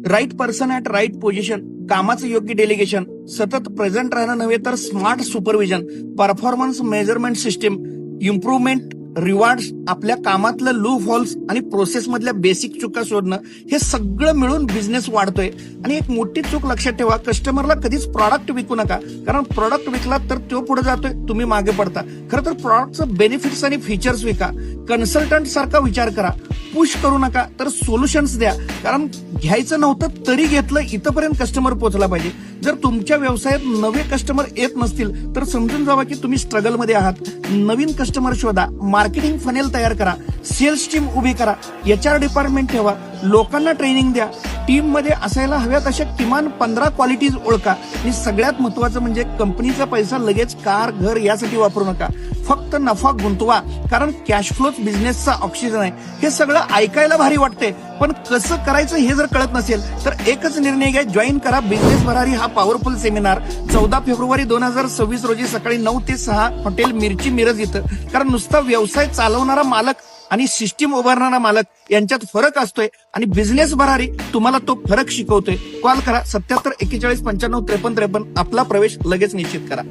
Right person at right position, कामाचं योग्य delegation, सतत प्रेझेंट राहणं नव्हे तर smart supervision, performance measurement system, improvement, rewards, आपल्या कामातलं लूप हॉल्स आणि प्रोसेस मधल्या बेसिक चुका शोधणं, हे सगळं मिळून बिझनेस वाढतोय. आणि एक मोठी चूक लक्षात ठेवा, कस्टमरला कधीच प्रॉडक्ट विकू नका, कारण प्रॉडक्ट विकला तर तो पुढे जातोय, तुम्ही मागे पडता. खरं तर प्रॉडक्टचं बेनिफिट्स आणि फीचर्स विका. कन्सल्टंट सारखा विचार करा, पुश करू नका तर सोल्युशन्स द्या, कारण घ्यायचं नव्हतं तरी घेतलं इथपर्यंत कस्टमर पोहोचला पाहिजे. जर तुमच्या व्यवसायात नवे कस्टमर येत नसतील तर समजून जावा की तुम्ही स्ट्रगलमध्ये आहात. नवीन कस्टमर शोधा, मार्केटिंग फनेल तयार करा, सेल्स टीम उभी करा, HR डिपार्टमेंट ठेवा, लोकांना ट्रेनिंग द्या. टीम मध्ये असायला हव्यात अशा किमान 15 क्वालिटीज ओळखा. आणि सगळ्यात महत्वाचं म्हणजे कंपनीचा पैसा लगेच कार, घर यासाठी वापरू नका. फक्त नफा गुंतवा, कारण कॅश फ्लोच बिझनेसचा ऑक्सिजन आहे. हे सगळं ऐकायला भारी वाटते, पण कसं करायचं हे जर कळत नसेल तर एकच निर्णय घ्या, जॉईन करा बिझनेस भरारी हा पॉवरफुल सेमिनार 14 फेब्रुवारी 2026 रोजी सकाळी 9 ते 6 हॉटेल मिरची मिरज इथं. कारण नुसता व्यवसाय चालवणारा मालक आणि सिस्टीम उभारणारा मालक यांच्यात फरक असतोय, आणि बिझनेस भरारी तुम्हाला तो फरक शिकवतोय. कॉल करा 77 41 95 53 53. आपला प्रवेश लगेच निश्चित करा.